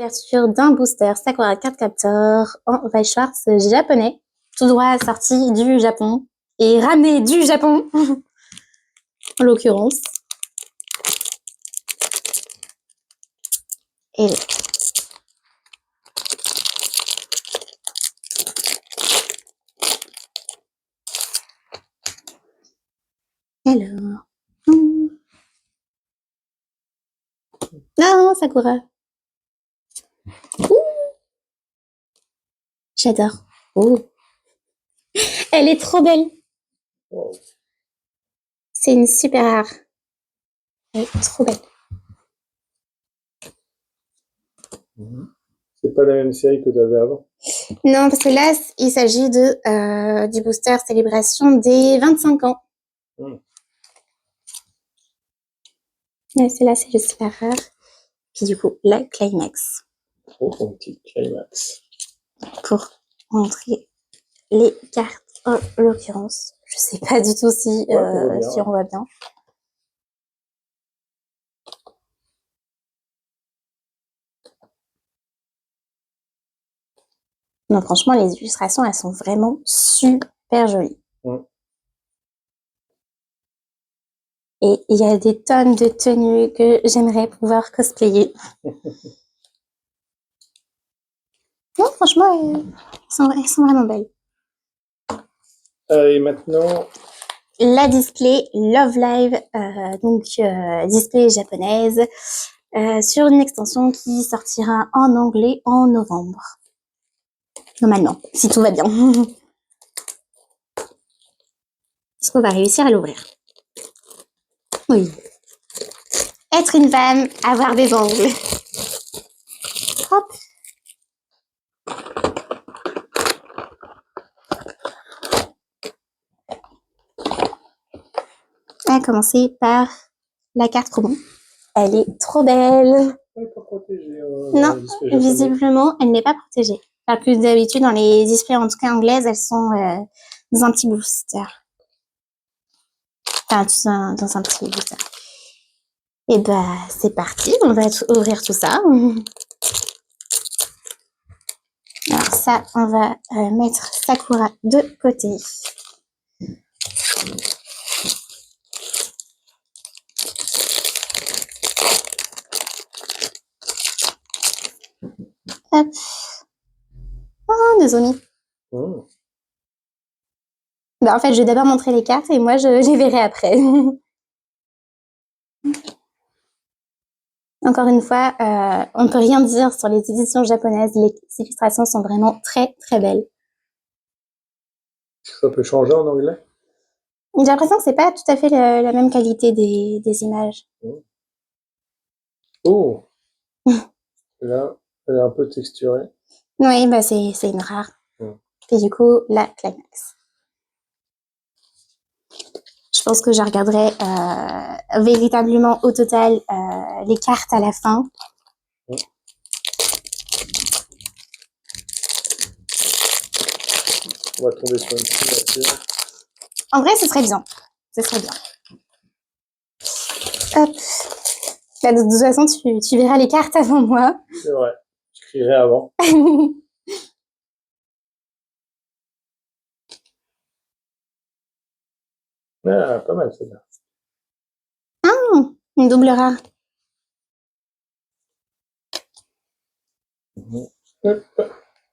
Ouverture d'un booster Sakura Card Captor en Weiss-Schwarz japonais, tout droit sorti du Japon et ramené du Japon en l'occurrence. Et alors, non, Sakura. J'adore. Oh, elle est trop belle. C'est une super rare. Elle est trop belle. C'est pas la même série que tu avais avant? Non, parce que là, il s'agit de du booster célébration des 25 ans. Mais celle-là, c'est juste la rare. Puis du coup, la Climax. Oh, mon petit Climax. Pour montrer les cartes en l'occurrence. Je sais pas du tout si, si on voit bien. Non, franchement, les illustrations, elles sont vraiment super jolies. Et il y a des tonnes de tenues que j'aimerais pouvoir cosplayer. Non, franchement, elles sont vraiment belles. Et maintenant, la display Love Live, donc display japonaise, sur une extension qui sortira en anglais en novembre. Normalement, si tout va bien. Est-ce qu'on va réussir à l'ouvrir? Oui. Être une femme, avoir des ongles. Hop. On va commencer par la carte promo. Elle est trop belle. Elle n'est pas protégée. Non, visiblement, elle n'est pas protégée. Enfin, plus d'habitude, dans les displays, en tout cas anglaises, elles sont dans un petit booster. Enfin, dans un petit booster. Et bah, c'est parti. On va ouvrir tout ça. Alors ça, on va mettre Sakura de côté. Hop. Oh, désolé. Bah, en fait, je vais d'abord montrer les cartes et moi, je les verrai après. Encore une fois, on ne peut rien dire sur les éditions japonaises. Les illustrations sont vraiment très, très belles. Ça peut changer en anglais? J'ai l'impression que c'est pas tout à fait la même qualité des images. Oh. Là, elle est un peu texturée. Oui, bah c'est une rare. Et du coup, la Climax. Je pense que je regarderai véritablement au total les cartes à la fin. On va tomber sur une signature. En vrai, ce serait bien. Ce serait bien. Hop. Bah, de toute façon, tu verras les cartes avant moi. C'est vrai. Je crierai avant. Ah, pas mal celle-là. Ah, une double rare.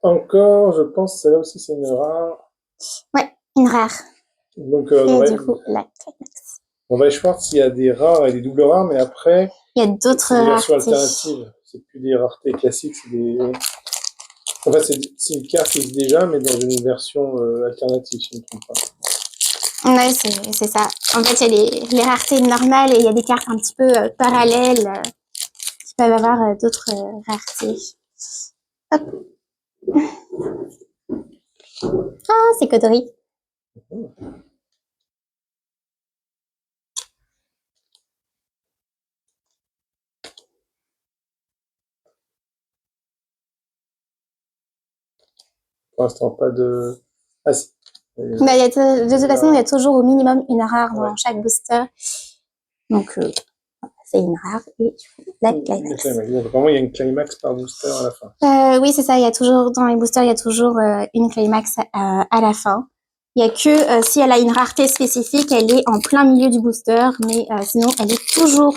Encore, je pense, celle-là aussi c'est une rare. Ouais, une rare. Donc, et du coup, la Climax. On va voir s'il y a des rares et des doubles rares, mais après, il y a d'autres versions raretés. alternatives. C'est plus des raretés classiques, c'est des. Enfin, c'est une carte qui existe déjà, mais dans une version alternative, si je ne me trompe pas. Ouais, c'est ça. En fait, il y a les raretés normales et il y a des cartes un petit peu parallèles qui peuvent avoir d'autres raretés. Hop. Ah, c'est Kodori. Pour l'instant, pas de. Ah, si. Bah, de toute façon, il y a toujours au minimum une rare dans chaque booster. Donc, c'est une rare, et du coup, la Le Climax. Climax. Donc, vraiment, il y a une Climax par booster à la fin. Oui, c'est ça, il y a toujours, dans les boosters, il y a toujours une Climax à la fin. Il y a que si elle a une rareté spécifique, elle est en plein milieu du booster, mais sinon, elle est toujours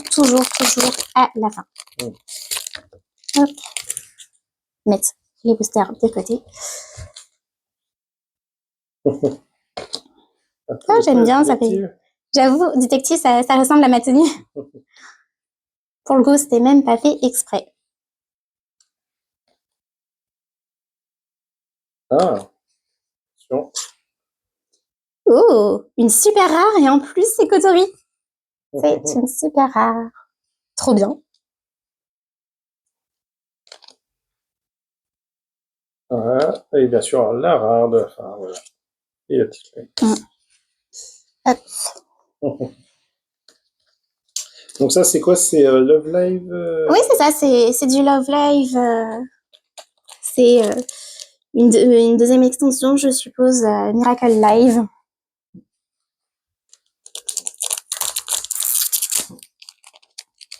à la fin. Hop. Mettre les boosters de côté. Après, J'aime bien, ça fait. détective. J'avoue, détective, ça ressemble à ma tenue. Pour le coup, c'était même pas fait exprès. Ah, attention. Oh, une super rare, et en plus, c'est Kotori. C'est une super rare. Trop bien. Voilà. Et bien sûr, la rare de la fin. Voilà. Et la petite Climax. Hop. Donc ça, c'est quoi? C'est Love Live Oui, c'est ça, c'est du Love Live. C'est une deuxième extension, je suppose, Miracle Live.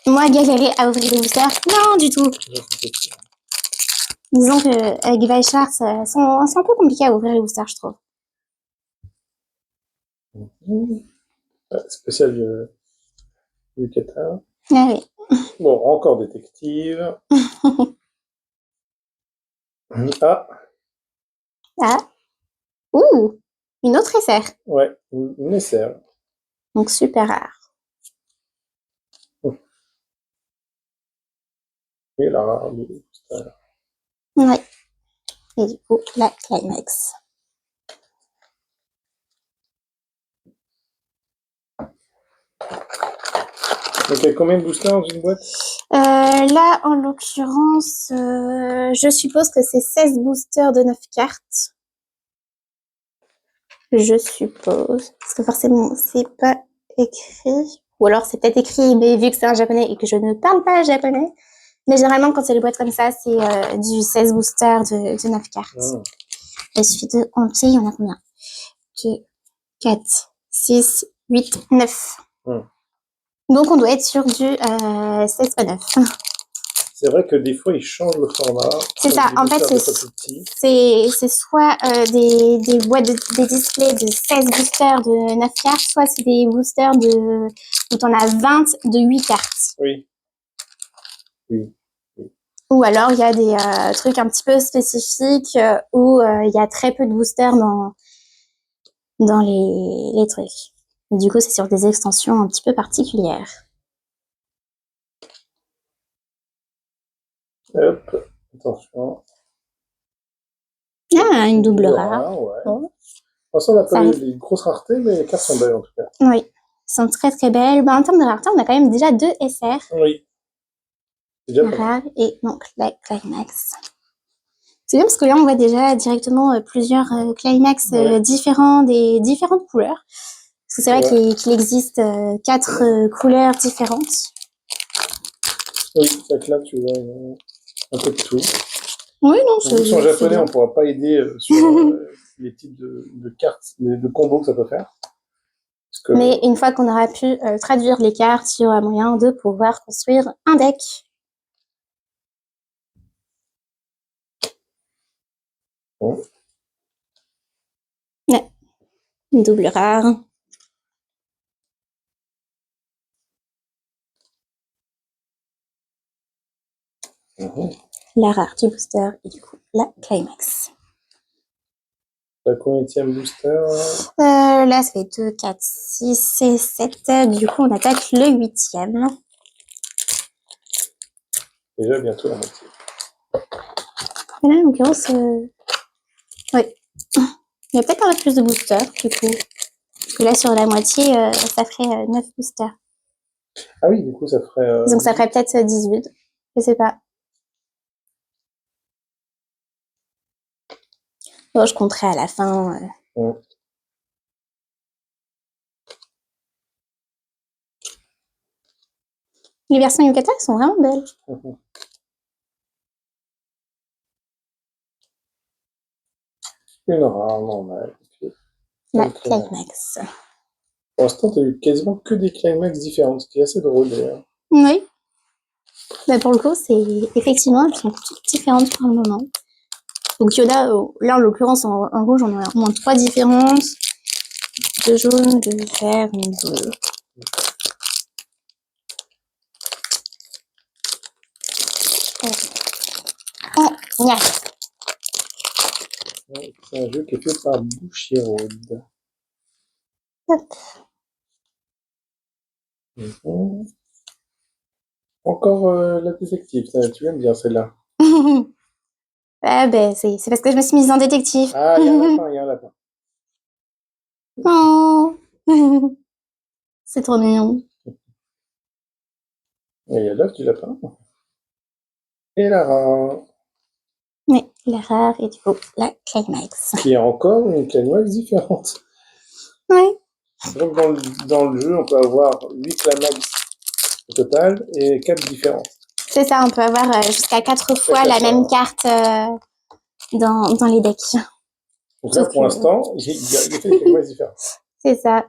Moi, galérer à ouvrir des boosters, non du tout. Disons que avec Vichart, c'est un peu compliqué à ouvrir les boosters, je trouve. Spécial du Qatar. Ah oui. Bon, encore détective. Ah, Ah. Ouh, une autre SR. ouais, une SR. Donc super rare. Et la rare du booster. Ouais. Et du coup, la Climax. Donc il y a combien de boosters dans une boîte? Là, en l'occurrence, je suppose que c'est 16 boosters de 9 cartes. Je suppose. Parce que forcément, c'est pas écrit. Ou alors, c'est peut-être écrit, mais vu que c'est un japonais et que je ne parle pas japonais. Mais généralement, quand c'est les boîtes comme ça, c'est du 16 boosters de 9 cartes. Il suffit de compter, il y en a combien? 2, 4, 6, 8, 9. Donc, on doit être sur du 16 pas 9. C'est vrai que des fois, ils changent le format. C'est ça, en fait, c'est soit des boîtes, des displays de 16 boosters de 9 cartes, soit c'est des boosters où t'en as 20 de 8 cartes. Oui. Oui. Ou alors, il y a des trucs un petit peu spécifiques où il y a très peu de boosters dans les trucs. Et du coup, c'est sur des extensions un petit peu particulières. Hop, attention. Ah, une double rare. Ouais. Bon. On n'a pas eu des grosses raretés, mais les cartes sont belles en tout cas. Oui, elles sont très très belles. En termes de rareté, on a quand même déjà 2 SR. Oui. C'est déjà rare et donc la Climax. C'est bien parce que là, on voit déjà directement plusieurs Climax différents, des différentes couleurs. Parce que c'est vrai qu'il existe 4 couleurs différentes. Oui, c'est que là, tu vois un peu de tout. Oui, non, c'est en japonais, on ne pourra pas aider sur les types de cartes, de combos que ça peut faire. Que... Mais une fois qu'on aura pu traduire les cartes, il y aura moyen de pouvoir construire un deck. Bon. Ouais. Une double rare. La rare du booster et du coup la Climax. La combienième booster là, ça fait 2, 4, 6 et 7. Du coup, on attaque le 8e. Déjà bientôt la moitié. Et là, en l'occurrence, oui. Il y a peut-être un peu plus de boosters, du coup. Parce que là, sur la moitié, ça ferait 9 boosters. Ah oui, du coup, ça ferait... Donc, ça ferait peut-être 18. Je sais pas. Bon, je compterai à la fin. Les versions Yukata sont vraiment belles. Une rare, normale. La Climax. Pour l'instant, tu as eu quasiment que des Climax différentes, ce qui est assez drôle d'ailleurs. Oui. Bah, pour le coup, c'est effectivement, elles sont toutes différentes pour le moment. Donc, il y en a, là, en l'occurrence, en rouge, on en a au moins 3 différentes. 2 jaunes, 2 verts, une bleue. Oh, yes. C'est un jeu qui est fait par Bushiroad. Hop. Encore la détective, tu aimes bien celle-là. Ah, ben, c'est parce que je me suis mise en détective. Ah, il y a un lapin, il y a un lapin. Oh. C'est trop mignon. Et il y a l'œuf du lapin. Et la reine. Oui, la rare et du coup, la climax. Qui est encore une climax différente. Oui. Donc dans le jeu, on peut avoir 8 climax au total et 4 différentes. C'est ça, on peut avoir jusqu'à 4 fois la même carte dans les decks. Donc là, pour l'instant, il y a fait des climax différentes. C'est ça.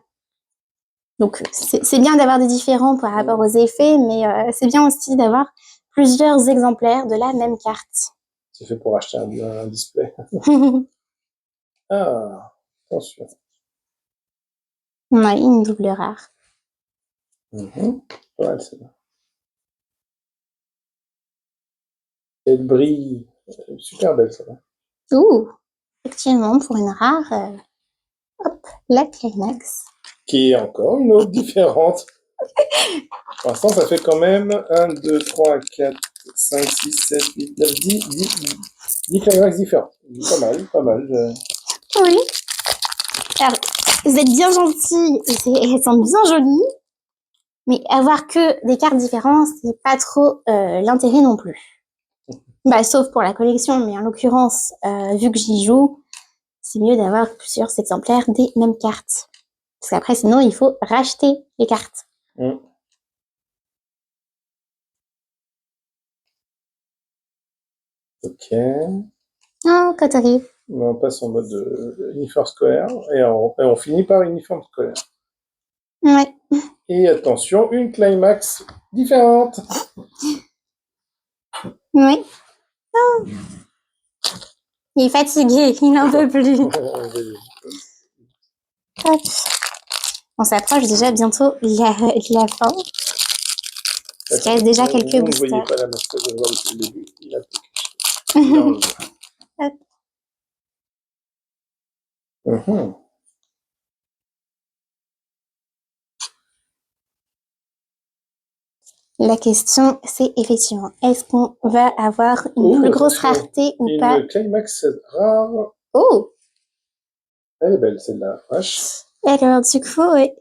Donc, c'est bien d'avoir des différents par rapport aux effets, mais c'est bien aussi d'avoir plusieurs exemplaires de la même carte. C'est fait pour acheter un display. Ah, attention. Ouais, une double rare. Ouais, c'est là. Elle brille. Super belle, ça va. Ouh, effectivement, pour une rare, hop, la climax. Qui est encore une autre différente. Pour l'instant, ça fait quand même 1, 2, 3, 4, 5, 6, 7, 8, 9, 10 climax différents. Pas mal, pas mal. Oui. Alors, vous êtes bien gentils, elles sont bien jolies, mais avoir que des cartes différentes, c'est pas trop l'intérêt non plus. Bah, sauf pour la collection, mais en l'occurrence, vu que j'y joue, c'est mieux d'avoir plusieurs exemplaires des mêmes cartes. Parce qu'après, sinon, il faut racheter les cartes. Ok. Oh, coterie. On passe en mode uniforme scolaire et on finit par uniforme scolaire. Ouais. Et attention, une climax différente. Oui. Oh. Il est fatigué, il n'en peut plus. Hop. On s'approche déjà bientôt de la fin. Il reste déjà quelques vous boosters. Vous ne voyez pas la mascotte, je vois depuis le début. Il a tout Hop. La question, c'est effectivement, est-ce qu'on va avoir une plus grosse rareté ou pas? Une climax rare. Oh! Elle est belle, celle-là. Vache. Alors, du coup, ouais.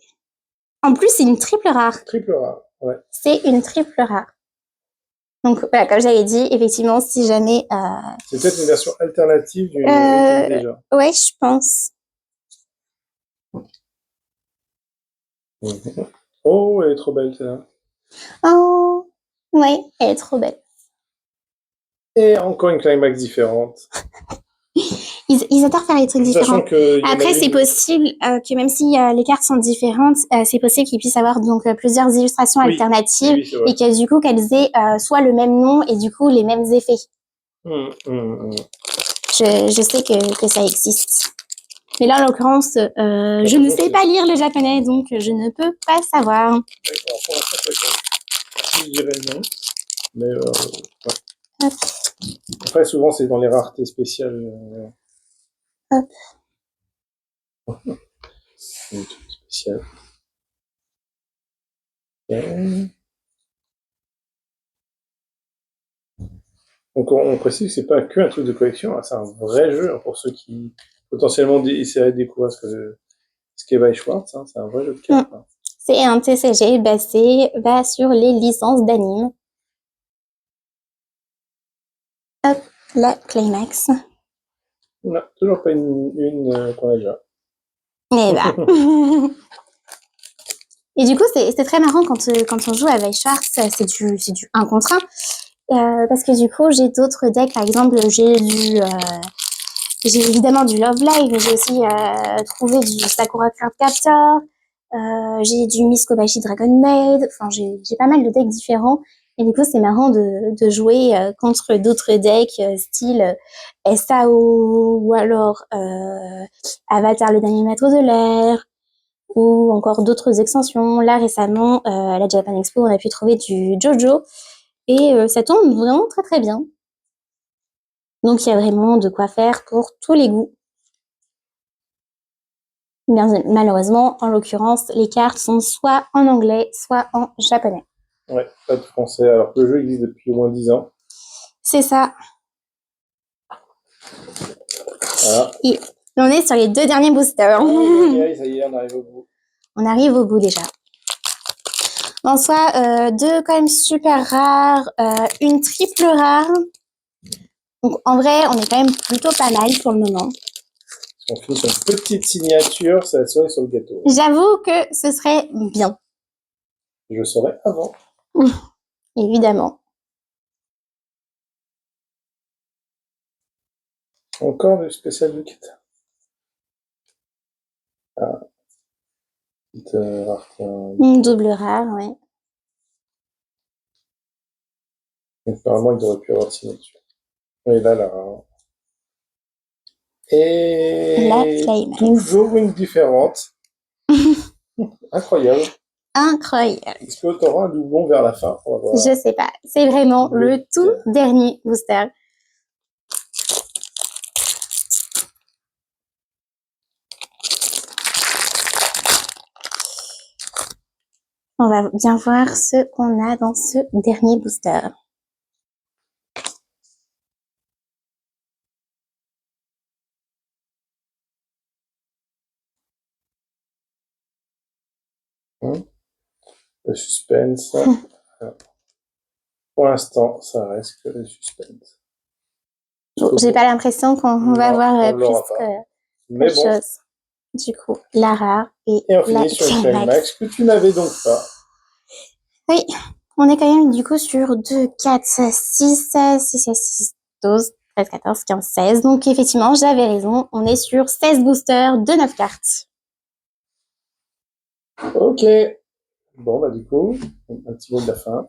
En plus, c'est une triple rare. Triple rare, ouais. C'est une triple rare. Donc, voilà, comme j'avais dit, effectivement, si jamais... C'est peut-être une version alternative d'une déjà. Ouais, je pense. Oh, elle est trop belle, celle-là. Oh! Ouais, elle est trop belle. Et encore une climax différente. Ils adorent faire les trucs différents. Après, c'est possible que même si les cartes sont différentes, c'est possible qu'ils puissent avoir donc plusieurs illustrations alternatives et que du coup qu'elles aient soit le même nom et du coup les mêmes effets. Je sais que ça existe. Mais là, en l'occurrence, je ne sais pas lire le japonais, donc je ne peux pas savoir. Je dirais non. Mais ouais. Après, souvent, c'est dans les raretés spéciales. Hop. Des trucs spéciaux. Okay. Donc, on précise que c'est pas que un truc de collection, hein, c'est un vrai jeu hein, pour ceux qui potentiellement essaieraient de découvrir ce qu'est Weiss-Schwarz. Hein, c'est un vrai jeu de cartes. Hein. C'est un TCG basé sur les licences d'anime. Hop, la climax. Non, toujours pas une qu'on a déjà. Eh bah. Et du coup, c'est très marrant quand on joue à Weiss-Schwarz, c'est du 1 contre 1. Parce que du coup, j'ai d'autres decks, par exemple, j'ai évidemment du Love Live, mais j'ai aussi trouvé du Sakura Card Captor, J'ai du Miss Kobashi Dragon Maid. Enfin, j'ai pas mal de decks différents. Et du coup, c'est marrant de jouer contre d'autres decks, style SAO, ou alors Avatar, le dernier maître de l'air, ou encore d'autres extensions. Là, récemment, à la Japan Expo, on a pu trouver du JoJo. Et ça tombe vraiment très très bien. Donc, il y a vraiment de quoi faire pour tous les goûts. Bien, malheureusement, en l'occurrence, les cartes sont soit en anglais, soit en japonais. Ouais, pas de français, alors que le jeu existe depuis au moins 10 ans. C'est ça. Voilà. Et on est sur les 2 derniers boosters. Ah, ça y est, on arrive au bout. On arrive au bout déjà. En soi, 2 quand même super rares, une triple rare. Donc en vrai, on est quand même plutôt pas mal pour le moment. On finit sur une petite signature, c'est la cerise sur le gâteau. J'avoue que ce serait bien. Je saurais avant. Évidemment. Encore du spécial du kit. Ah, petite rareté. Une double rare, ouais. Donc, normalement, il aurait pu avoir de signature. Oui, là, là. Et La Climax. toujours une différente. Incroyable. Incroyable. Est-ce que tu auras un doublon vers la fin? On va voir. Je sais pas. C'est vraiment le tout dernier booster. On va bien voir ce qu'on a dans ce dernier booster. Le suspense. Pour l'instant, ça reste que le suspense. J'ai pas l'impression qu'on va voir plus Mais de bon. choses. Du coup, la rare et on la finit sur une Climax. Climax que tu n'avais donc pas. Oui, on est quand même du coup sur 2, 4, 6, 6, 12, 13, 14, 15, 16. Donc effectivement, j'avais raison. On est sur 16 boosters de 9 cartes. Ok. Bon, bah du coup, un petit mot de la fin.